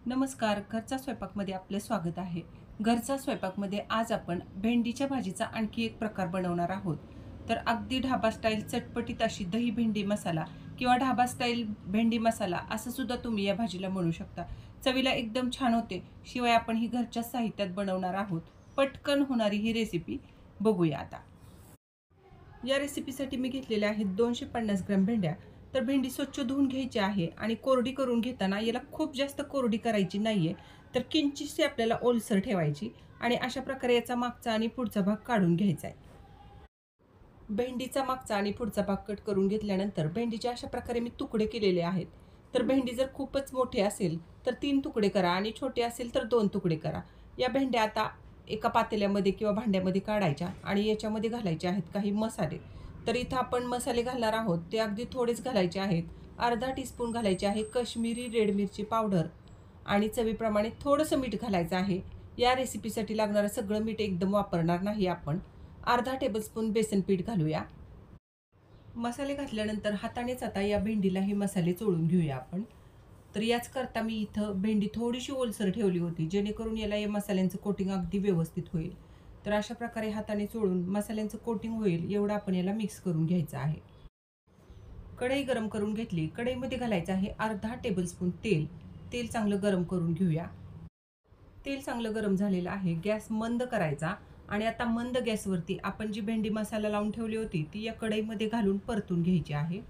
नमस्कार, घरचा स्वयंपाकमध्ये आपले स्वागत आहे. घरचा स्वयंपाकमध्ये आज आपण भेंडीच्या भाजीचा आणखी एक प्रकार बनवणार आहोत. तर अगदी ढाबा स्टाईल चटपटीत अशी दही भेंडी मसाला किंवा ढाबा स्टाईल भेंडी मसाला असं सुद्धा तुम्ही या भाजीला म्हणू शकता. चवीला एकदम छान होते. शिवाय आपण ही घरच्या साहित्यात बनवणार आहोत. पटकन होणारी ही रेसिपी बघूया आता. या रेसिपीसाठी मी घेतलेल्या आहेत 250 ग्रॅम भेंड्या. तर भेंडी स्वच्छ धुवून घ्यायची आहे आणि कोरडी करून घेताना याला खूप जास्त कोरडी करायची नाहीये, तर किंचितशी आपल्याला ओलसर ठेवायची आणि अशा प्रकारे याचा मागचा आणि पुढचा भाग काढून घ्यायचा आहे. भेंडीचा मागचा आणि पुढचा भाग कट करून घेतल्यानंतर भेंडीचे अशा प्रकारे मी तुकडे केलेले आहेत. तर भेंडी जर खूपच मोठी असेल तर 3 तुकडे करा आणि छोटे असेल तर 2 तुकडे करा. या भेंड्या आता एका पातेल्यामध्ये किंवा भांड्यामध्ये काढायच्या आणि याच्यामध्ये घालायचे आहेत काही मसाले. तर इथं आपण मसाले घालणार आहोत ते अगदी थोडेच घालायचे आहेत. अर्धा टीस्पून घालायचे आहे काश्मीरी रेड मिरची पावडर आणि चवीप्रमाणे थोडंसं मीठ घालायचं आहे. या रेसिपीसाठी लागणारं सगळं मीठ एकदम वापरणार नाही आपण. अर्धा टेबलस्पून बेसन पीठ घालूया. मसाले घातल्यानंतर हातानेच आता या भेंडीला हे मसाले चोळून घेऊया आपण. तर याच करता मी इथं भेंडी थोडीशी ओलसर ठेवली होती, जेणेकरून याला या मसाल्यांचं कोटिंग अगदी व्यवस्थित होईल. तर अशा प्रकारे हाताने चोळून मसाल्यांचं कोटिंग होईल एवढं आपण याला मिक्स करून घ्यायचं आहे. कढई गरम करून घेतली. कढईमध्ये घालायचं आहे अर्धा टेबलस्पून तेल. तेल चांगलं गरम करून घेऊया. तेल चांगलं गरम झालेलं आहे. गॅस मंद करायचा आणि आता मंद गॅसवरती आपण जी भेंडी मसाला लावून ठेवली होती ती या कढईमध्ये घालून परतून घ्यायची आहे.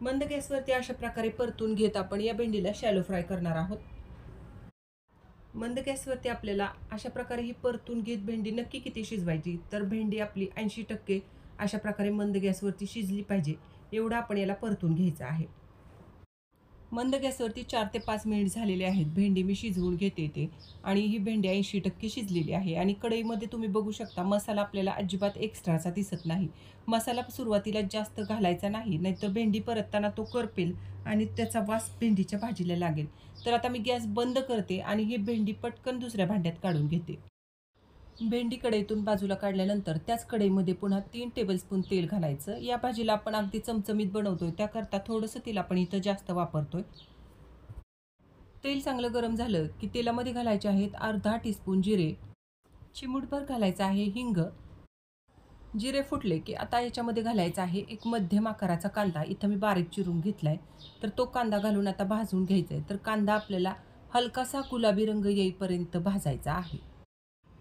मंद गॅसवरती अशा प्रकारे परतून घेत आपण या भेंडीला शॅलो फ्राय करणार आहोत. मंद गॅसवरती आपल्याला अशा प्रकारे ही परतून घेत भेंडी नक्की किती शिजवायची, तर भेंडी आपली 80% अशा प्रकारे मंद गॅसवरती शिजली पाहिजे एवढं आपण याला परतून घ्यायचं आहे. मंद गॅसवरती 4 ते 5 मिनिट झालेले आहेत. भेंडी मी शिजवून घेते ते आणि ही भेंडी 80% शिजलेली आहे आणि कढईमध्ये तुम्ही बघू शकता मसाला आपल्याला अजिबात एक्स्ट्राचा दिसत नाही. मसाला सुरुवातीला जास्त घालायचा नाही, नाहीतर भेंडी परतताना तो करपेल आणि त्याचा वास भेंडीच्या भाजीला लागेल. तर आता मी गॅस बंद करते आणि ही भेंडी पटकन दुसऱ्या भांड्यात काढून घेते. भेंडी कढईतून बाजूला काढल्यानंतर त्याच कढईमध्ये पुन्हा 3 टेबलस्पून तेल घालायचं. या भाजीला आपण अगदी चमचमीत बनवतोय त्याकरता थोडंसं तेल आपण इथं जास्त वापरतोय. तेल चांगलं गरम झालं की तेलामध्ये घालायचे आहेत अर्धा टीस्पून जिरे, चिमूटभर घालायचं आहे हिंग. जिरे फुटले की आता याच्यामध्ये घालायचा आहे एक मध्यम आकाराचा कांदा. इथं मी बारीक चिरून घेतलाय. तर तो कांदा घालून आता भाजून घ्यायचा आहे. तर कांदा आपल्याला हलकासा गुलाबी रंग येईपर्यंत भाजायचा आहे.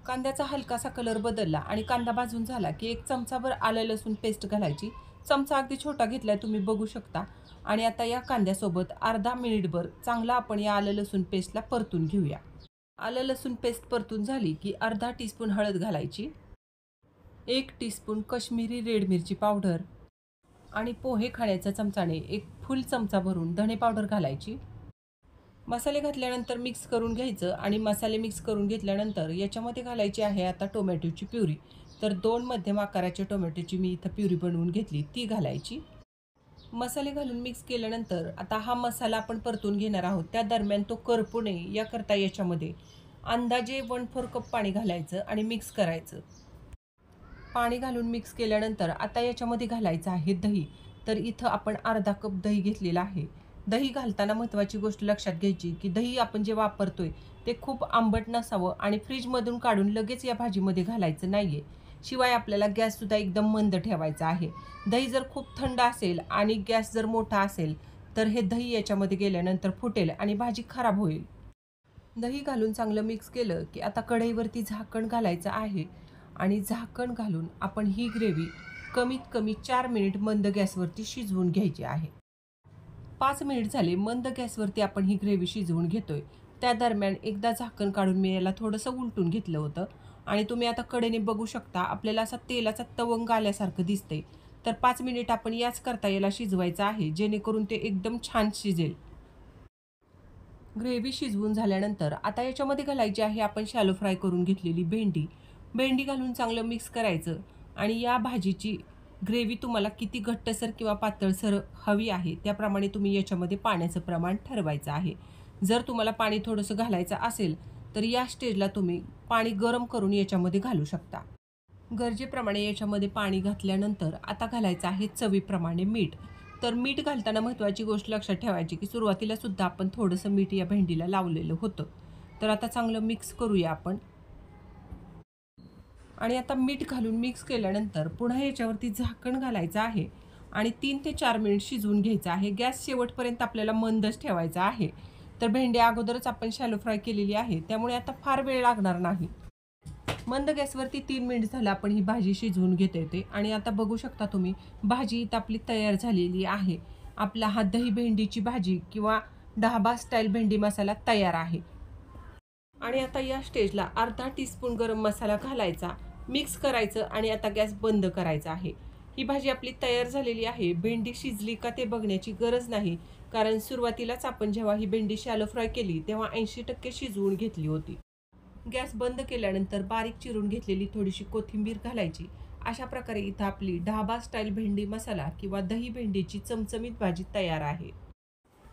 कांद्याचा हलकासा कलर बदलला आणि कांदा भाजून झाला की 1 चमचाभर आलं लसूण पेस्ट घालायची. चमचा अगदी छोटा घेतलाय तुम्ही बघू शकता. आणि आता या कांद्यासोबत अर्धा मिनिटभर चांगला आपण या आलं लसूण पेस्टला परतून घेऊया. आलं लसूण पेस्ट परतून झाली की अर्धा टीस्पून हळद घालायची, 1 टीस्पून काश्मीरी रेड मिरची पावडर आणि पोहे खाण्याच्या चमचाने 1 फुल चमचा भरून धणे पावडर घालायची. मसाले घातल्यानंतर मिक्स करून घ्यायचं आणि मसाले मिक्स करून घेतल्यानंतर याच्यामध्ये घालायची आहे आता टोमॅटोची प्युरी. तर 2 मध्यम आकाराच्या टोमॅटोची मी इथं प्युरी बनवून घेतली ती घालायची. मसाले घालून मिक्स केल्यानंतर आता हा मसाला आपण परतून घेणार आहोत. त्या दरम्यान तो करपू नये याकरता याच्यामध्ये अंदाजे 1/4 कप पाणी घालायचं आणि मिक्स करायचं. पाणी घालून मिक्स केल्यानंतर आता याच्यामध्ये घालायचं आहे दही. तर इथं आपण अर्धा कप दही घेतलेला आहे. दही घालताना महत्त्वाची गोष्ट लक्षात घ्यायची की दही आपण जे वापरतोय ते खूप आंबट नसावं आणि फ्रीजमधून काढून लगेच या भाजीमध्ये घालायचं नाही आहे. शिवाय आपल्याला गॅससुद्धा एकदम मंद ठेवायचा आहे. दही जर खूप थंड असेल आणि गॅस जर मोठा असेल तर हे दही याच्यामध्ये गेल्यानंतर फुटेल आणि भाजी खराब होईल. दही घालून चांगलं मिक्स केलं की आता कढईवरती झाकण घालायचं आहे आणि झाकण घालून आपण ही ग्रेव्ही कमीत कमी 4 मिनिट मंद गॅसवरती शिजवून घ्यायची आहे. 5 मिनिट झाले मंद गॅसवरती आपण ही ग्रेव्ही शिजवून घेतोय. त्या दरम्यान एकदा झाकण काढून मी याला थोडंसं उलटून घेतलं होतं आणि तुम्ही आता कडेने बघू शकता आपल्याला असा तेलाचा तवंग आल्यासारखं दिसतंय. तर 5 मिनिट आपण याच करता याला शिजवायचं आहे, जेणेकरून ते एकदम छान शिजेल. ग्रेव्ही शिजवून झाल्यानंतर आता याच्यामध्ये घालायची आहे आपण शॅलो फ्राय करून घेतलेली भेंडी. भेंडी घालून चांगलं मिक्स करायचं आणि या भाजीची ग्रेव्ही तुम्हाला किती घट्टसर किंवा पातळसर हवी आहे त्याप्रमाणे तुम्ही याच्यामध्ये पाण्याचं प्रमाण ठरवायचं आहे. जर तुम्हाला पाणी थोडंसं घालायचं असेल तर या स्टेजला तुम्ही पाणी गरम करून याच्यामध्ये घालू शकता. गरजेप्रमाणे याच्यामध्ये पाणी घातल्यानंतर आता घालायचं आहे चवीप्रमाणे मीठ. तर मीठ घालताना महत्त्वाची गोष्ट लक्षात ठेवायची की सुरुवातीला सुद्धा आपण थोडंसं मीठ या भेंडीला लावलेलं होतं. तर आता चांगलं मिक्स करूया आपण. आणि आता मीठ घालून मिक्स केल्यानंतर पुन्हा याच्यावरती झाकण घालायचं आहे आणि 3 ते 4 मिनिट शिजवून घ्यायचं आहे. गॅस शेवटपर्यंत आपल्याला मंदच ठेवायचा आहे. तर भेंडी अगोदरच आपण शॅलो फ्राय केलेली आहे, त्यामुळे आता फार वेळ लागणार नाही. मंद गॅसवरती 3 मिनिट झालं आपण ही भाजी शिजवून घेता येते आणि आता बघू शकता तुम्ही भाजी इथं आपली तयार झालेली आहे. आपला हा दही भेंडीची भाजी किंवा ढाबा स्टाईल भेंडी मसाला तयार आहे. आणि आता या स्टेजला अर्धा टीस्पून गरम मसाला घालायचा, मिक्स करायचं आणि आता गॅस बंद करायचा आहे. ही भाजी आपली तयार झालेली आहे. भेंडी शिजली का ते बघण्याची गरज नाही, कारण सुरुवातीलाच आपण जेव्हा ही भेंडी शॅलो फ्राय केली तेव्हा 80% शिजवून घेतली होती. गॅस बंद केल्यानंतर बारीक चिरून घेतलेली थोडीशी कोथिंबीर घालायची. अशा प्रकारे इथं आपली ढाबा स्टाईल भेंडी मसाला किंवा दही भेंडीची चमचमीत भाजी तयार आहे.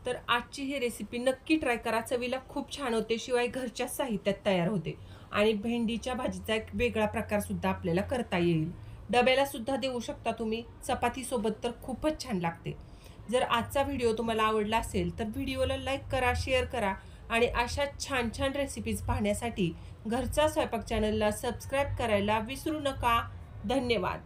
तर आजची ही रेसिपी नक्की ट्राय करा. चवीला खूप छान होते, शिवाय घरच्या साहित्यात तयार होते आणि भेंडीच्या भाजीचा एक वेगळा प्रकारसुद्धा आपल्याला करता येईल. डब्याला सुद्धा देऊ शकता तुम्ही. चपातीसोबत तर खूपच छान लागते. जर आजचा व्हिडिओ तुम्हाला आवडला असेल तर व्हिडिओला लाईक करा, शेअर करा आणि अशा छान छान रेसिपीज पाहण्यासाठी घरचा स्वयंपाक चॅनलला सबस्क्राईब करायला विसरू नका. धन्यवाद.